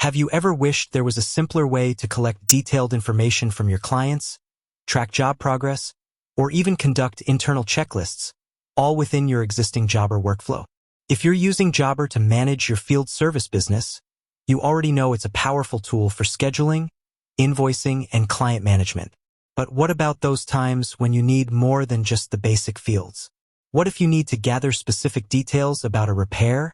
Have you ever wished there was a simpler way to collect detailed information from your clients, track job progress, or even conduct internal checklists, all within your existing Jobber workflow? If you're using Jobber to manage your field service business, you already know it's a powerful tool for scheduling, invoicing, and client management. But what about those times when you need more than just the basic fields? What if you need to gather specific details about a repair,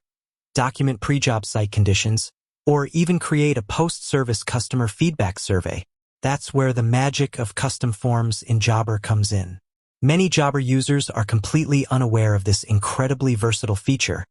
document pre-job site conditions, or even create a post-service customer feedback survey? That's where the magic of custom forms in Jobber comes in. Many Jobber users are completely unaware of this incredibly versatile feature,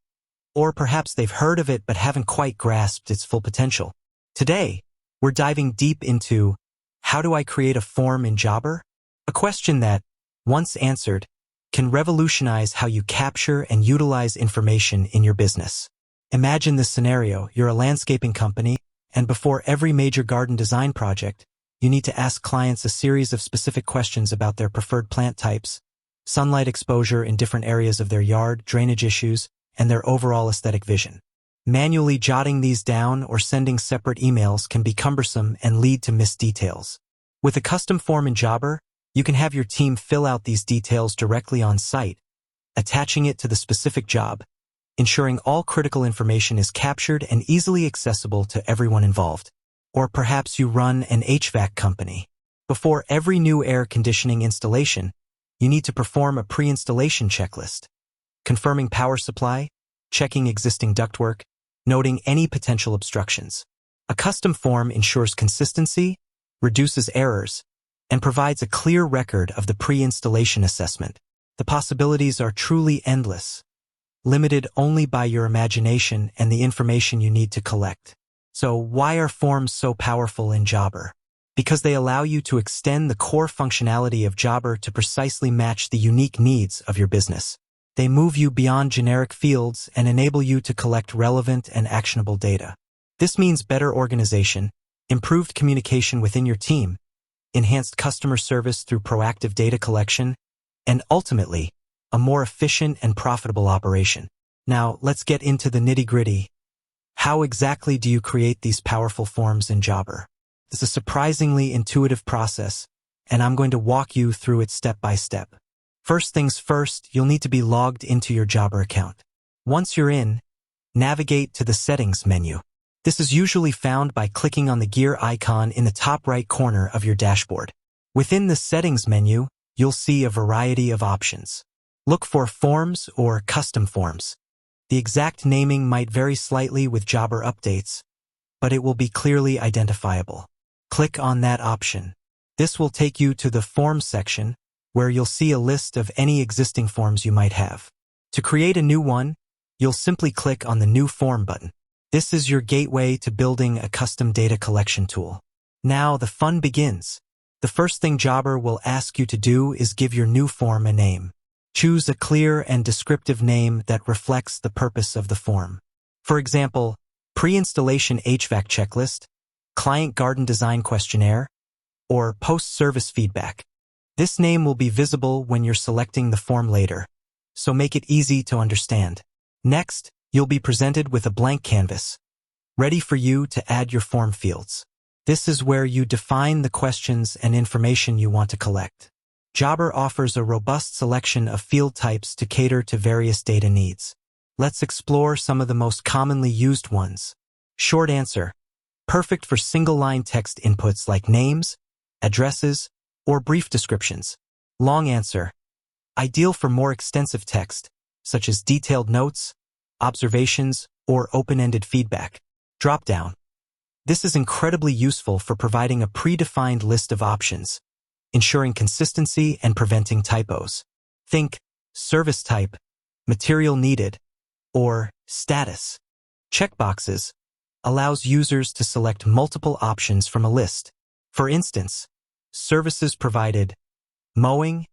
or perhaps they've heard of it but haven't quite grasped its full potential. Today, we're diving deep into how do I create a form in Jobber? A question that, once answered, can revolutionize how you capture and utilize information in your business. Imagine this scenario: you're a landscaping company, and before every major garden design project, you need to ask clients a series of specific questions about their preferred plant types, sunlight exposure in different areas of their yard, drainage issues, and their overall aesthetic vision. Manually jotting these down or sending separate emails can be cumbersome and lead to missed details. With a custom form in Jobber, you can have your team fill out these details directly on site, attaching it to the specific job, ensuring all critical information is captured and easily accessible to everyone involved. Or perhaps you run an HVAC company. Before every new air conditioning installation, you need to perform a pre-installation checklist, confirming power supply, checking existing ductwork, noting any potential obstructions. A custom form ensures consistency, reduces errors, and provides a clear record of the pre-installation assessment. The possibilities are truly endless, limited only by your imagination and the information you need to collect. So why are forms so powerful in Jobber? Because they allow you to extend the core functionality of Jobber to precisely match the unique needs of your business. They move you beyond generic fields and enable you to collect relevant and actionable data. This means better organization, improved communication within your team, enhanced customer service through proactive data collection, and ultimately, a more efficient and profitable operation. Now, let's get into the nitty-gritty. How exactly do you create these powerful forms in Jobber? It's a surprisingly intuitive process, and I'm going to walk you through it step by step. First things first, you'll need to be logged into your Jobber account. Once you're in, navigate to the Settings menu. This is usually found by clicking on the gear icon in the top right corner of your dashboard. Within the Settings menu, you'll see a variety of options. Look for Forms or Custom Forms. The exact naming might vary slightly with Jobber updates, but it will be clearly identifiable. Click on that option. This will take you to the Forms section, where you'll see a list of any existing forms you might have. To create a new one, you'll simply click on the New Form button. This is your gateway to building a custom data collection tool. Now the fun begins. The first thing Jobber will ask you to do is give your new form a name. Choose a clear and descriptive name that reflects the purpose of the form. For example, pre-installation HVAC checklist, client garden design questionnaire, or post-service feedback. This name will be visible when you're selecting the form later, so make it easy to understand. Next, you'll be presented with a blank canvas, ready for you to add your form fields. This is where you define the questions and information you want to collect. Jobber offers a robust selection of field types to cater to various data needs. Let's explore some of the most commonly used ones. Short answer: perfect for single-line text inputs like names, addresses, or brief descriptions. Long answer: ideal for more extensive text, such as detailed notes, observations, or open-ended feedback. Drop-down: this is incredibly useful for providing a predefined list of options, ensuring consistency and preventing typos. Think service type, material needed, or status. Checkboxes allows users to select multiple options from a list. For instance, services provided: mowing,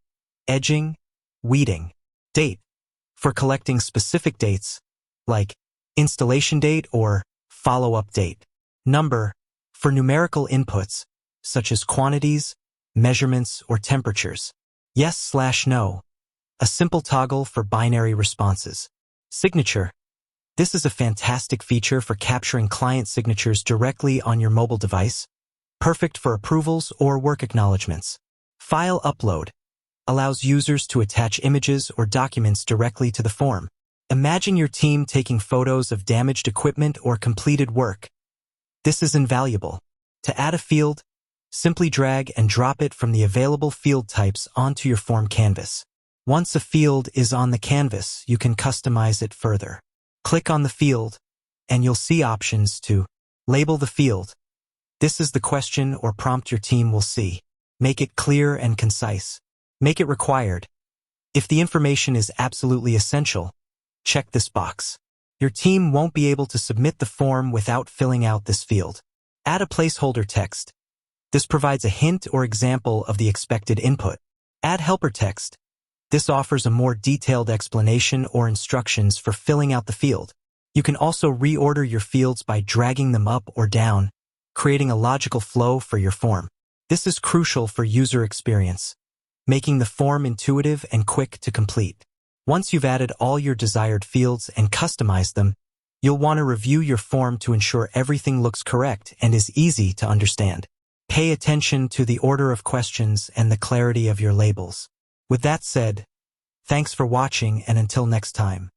edging, weeding. Date: for collecting specific dates, like installation date or follow-up date. Number: for numerical inputs, such as quantities, measurements, or temperatures. Yes/no: a simple toggle for binary responses. Signature: This is a fantastic feature for capturing client signatures directly on your mobile device, perfect for approvals or work acknowledgements. File upload allows users to attach images or documents directly to the form. Imagine your team taking photos of damaged equipment or completed work. This is invaluable. To add a field, simply drag and drop it from the available field types onto your form canvas. Once a field is on the canvas, you can customize it further. Click on the field, and you'll see options to label the field. This is the question or prompt your team will see. Make it clear and concise. Make it required. If the information is absolutely essential, check this box. Your team won't be able to submit the form without filling out this field. Add a placeholder text. This provides a hint or example of the expected input. Add helper text. This offers a more detailed explanation or instructions for filling out the field. You can also reorder your fields by dragging them up or down, creating a logical flow for your form. This is crucial for user experience, making the form intuitive and quick to complete. Once you've added all your desired fields and customized them, you'll want to review your form to ensure everything looks correct and is easy to understand. Pay attention to the order of questions and the clarity of your labels. With that said, thanks for watching, and until next time.